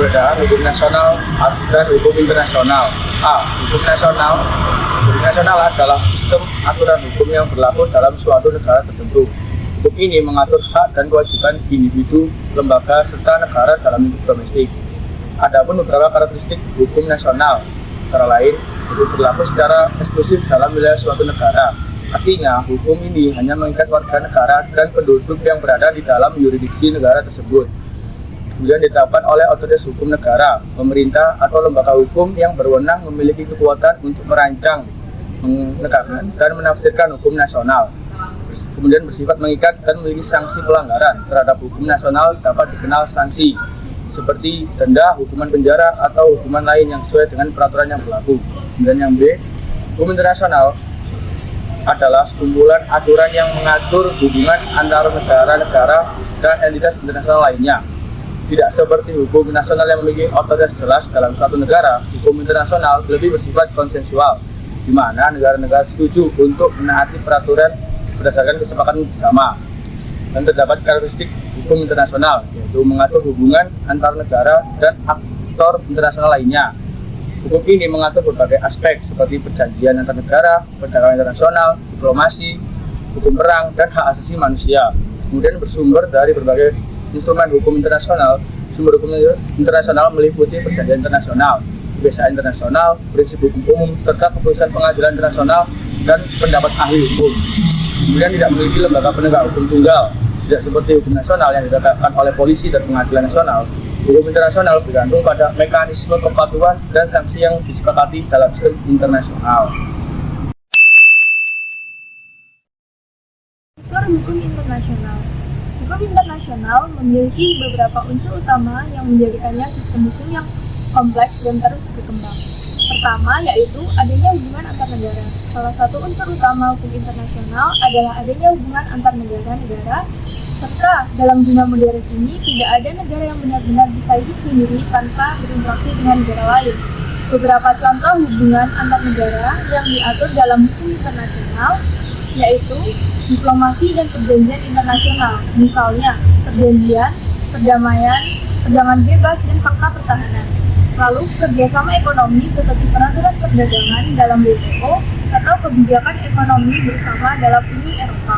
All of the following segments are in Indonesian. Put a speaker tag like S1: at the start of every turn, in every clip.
S1: perbedaan hukum nasional dan hukum internasional. A. Hukum nasional. Hukum nasional adalah sistem aturan hukum yang berlaku dalam suatu negara tertentu. Hukum ini mengatur hak dan kewajiban individu, lembaga, serta negara dalam lingkup domestik. Adapun beberapa karakteristik hukum nasional, antara lain, itu berlaku secara eksklusif dalam wilayah suatu negara. Artinya, hukum ini hanya mengikat warga negara dan penduduk yang berada di dalam yurisdiksi negara tersebut. Kemudian ditetapkan oleh otoritas hukum negara, pemerintah, atau lembaga hukum yang berwenang memiliki kekuatan untuk merancang, menegakkan, dan menafsirkan hukum nasional. Kemudian bersifat mengikat dan memiliki sanksi pelanggaran terhadap hukum nasional dapat dikenal sanksi seperti denda, hukuman penjara, atau hukuman lain yang sesuai dengan peraturan yang berlaku. Kemudian yang B, hukum internasional adalah sekumpulan aturan yang mengatur hubungan antara negara-negara dan entitas internasional lainnya. Tidak seperti hukum nasional yang memiliki otoritas jelas dalam suatu negara, hukum internasional lebih bersifat konsensual, di mana negara-negara setuju untuk menaati peraturan berdasarkan kesepakatan bersama. Dan terdapat karakteristik hukum internasional, yaitu mengatur hubungan antar negara dan aktor internasional lainnya. Hukum ini mengatur berbagai aspek seperti perjanjian antar negara, perdagangan internasional, diplomasi, hukum perang, dan hak asasi manusia. Kemudian bersumber dari berbagai instrumen hukum internasional. Sumber hukum internasional meliputi perjanjian internasional, kebiasaan internasional, prinsip hukum umum, serta keputusan pengadilan internasional dan pendapat ahli hukum. Kemudian tidak memiliki lembaga penegak hukum tunggal, tidak seperti hukum nasional yang ditegakkan oleh polisi dan pengadilan nasional. Hukum internasional bergantung pada mekanisme kepatuhan dan sanksi yang disepakati dalam sistem internasional.
S2: Unsur hukum internasional. Hukum internasional memiliki beberapa unsur utama yang menjadikannya sistem hukum yang kompleks dan terus berkembang. Pertama, yaitu adanya hubungan antar negara. Salah satu unsur utama hukum internasional adalah adanya hubungan antar negara-negara, serta dalam dunia modern ini tidak ada negara yang benar-benar bisa hidup sendiri tanpa berinteraksi dengan negara lain. Beberapa contoh hubungan antar negara yang diatur dalam hukum internasional yaitu diplomasi dan perjanjian internasional, misalnya perjanjian, perdamaian, perdagangan bebas, dan fakta pertahanan. Lalu kerjasama ekonomi seperti peraturan perdagangan dalam WTO atau kebijakan ekonomi bersama dalam Uni Eropa.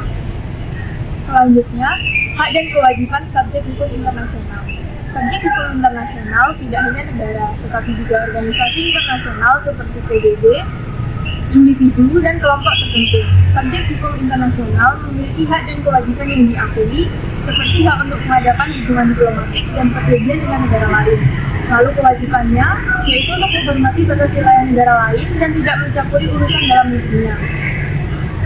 S2: Selanjutnya, hak dan kewajiban subjek hukum internasional. Subjek hukum internasional tidak hanya negara, tetapi juga organisasi internasional seperti PBB, individu, dan kelompok tertentu. Subjek hukum internasional memiliki hak dan kewajiban yang diakui, seperti hak untuk mengadakan hubungan diplomatik dan perjanjian dengan negara lain. Lalu kewajibannya yaitu untuk menghormati batas wilayah negara lain dan tidak mencampuri urusan dalam negerinya.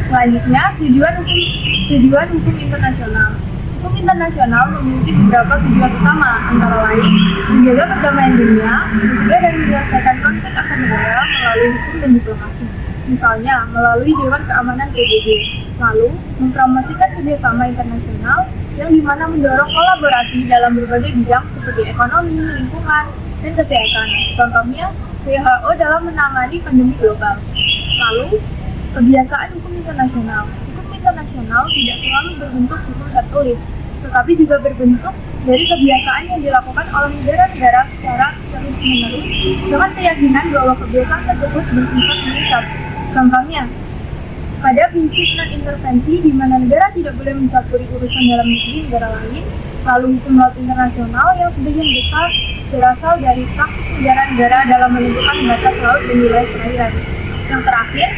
S2: Selanjutnya, tujuan hukum internasional. Hukum internasional memiliki beberapa tujuan utama, antara lain menjaga perdamaian dunia, mencegah dan menyelesaikan konflik antar negara melalui hukum dan diplomasi, misalnya melalui Dewan Keamanan PBB. Lalu, mempromosikan kerjasama internasional yang dimana mendorong kolaborasi dalam berbagai bidang seperti ekonomi, lingkungan, dan kesehatan. Contohnya, WHO dalam menangani pandemi global. Lalu, kebiasaan hukum internasional. Hukum internasional tidak selalu berbentuk hukum tertulis, tetapi juga berbentuk dari kebiasaan yang dilakukan oleh negara-negara secara terus-menerus dengan keyakinan bahwa kebiasaan tersebut bersifat mengikat. Contohnya, pada prinsip non-intervensi di mana negara tidak boleh mencampuri urusan dalam negeri negara lain, lalu hukum laut internasional yang sebagian besar berasal dari praktik negara-negara dalam menentukan batas laut dan wilayah perairan. Yang terakhir,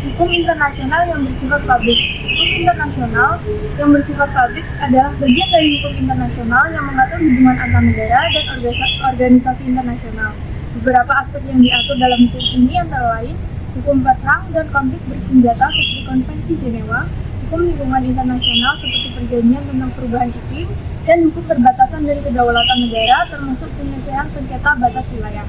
S2: hukum internasional yang bersifat publik. Hukum internasional yang bersifat publik adalah bagian dari hukum internasional yang mengatur hubungan antar negara dan organisasi internasional. Beberapa aspek yang diatur dalam hukum ini antara lain hukum perang dan konflik bersenjata seperti Konvensi Jenewa, hukum lingkungan internasional seperti perjanjian tentang perubahan iklim, dan hukum perbatasan dan kedaulatan negara termasuk penyelesaian sengketa batas wilayah.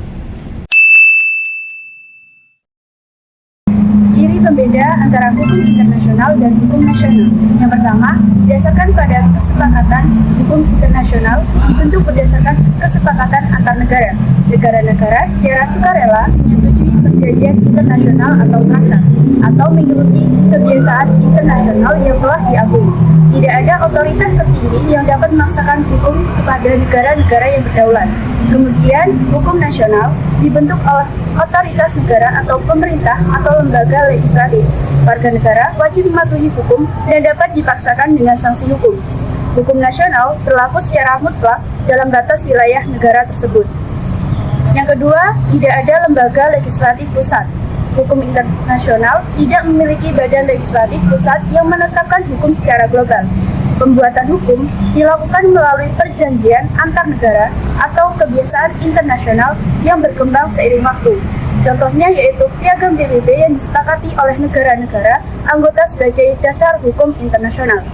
S2: Ciri pembeda antara hukum internasional dan hukum nasional. Yang pertama, berdasarkan pada kesepakatan, hukum internasional dibentuk berdasarkan kesepakatan antar negara. Negara-negara secara sukarela menyetujui perjanjian
S3: perjanjian internasional atau traktat, atau mengikuti kebiasaan internasional yang telah diakui. Tidak ada otoritas tertinggi yang dapat memaksakan hukum kepada negara-negara yang berdaulat. Kemudian, hukum nasional dibentuk oleh otoritas negara atau pemerintah atau lembaga legislatif. Warga negara wajib mematuhi hukum dan dapat dipaksakan dengan sanksi hukum. Hukum nasional berlaku secara mutlak dalam batas wilayah negara tersebut. Yang kedua, tidak ada lembaga legislatif pusat. Hukum internasional tidak memiliki badan legislatif pusat yang menetapkan hukum secara global. Pembuatan hukum dilakukan melalui perjanjian antar negara atau kebiasaan internasional yang berkembang seiring waktu. Contohnya yaitu Piagam PBB yang disepakati oleh negara-negara anggota sebagai dasar hukum internasional.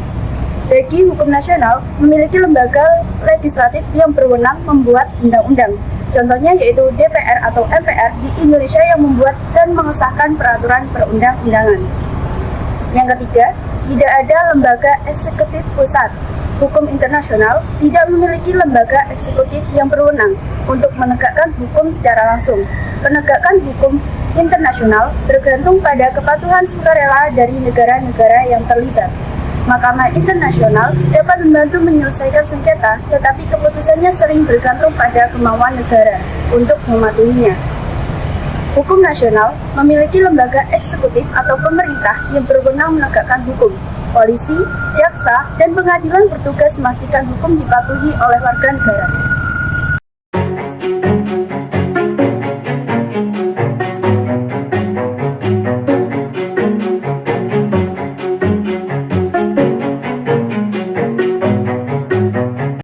S3: Bagi hukum nasional, memiliki lembaga legislatif yang berwenang membuat undang-undang. Contohnya yaitu DPR atau MPR di Indonesia yang membuat dan mengesahkan peraturan perundang-undangan. Yang ketiga, tidak ada lembaga eksekutif pusat. Hukum internasional tidak memiliki lembaga eksekutif yang berwenang untuk menegakkan hukum secara langsung. Penegakan hukum internasional bergantung pada kepatuhan sukarela dari negara-negara yang terlibat. Mahkamah Internasional dapat membantu menyelesaikan sengketa, tetapi keputusannya sering bergantung pada kemauan negara untuk mematuhinya. Hukum nasional memiliki lembaga eksekutif atau pemerintah yang berwenang menegakkan hukum. Polisi, jaksa, dan pengadilan bertugas memastikan hukum dipatuhi oleh warga negara.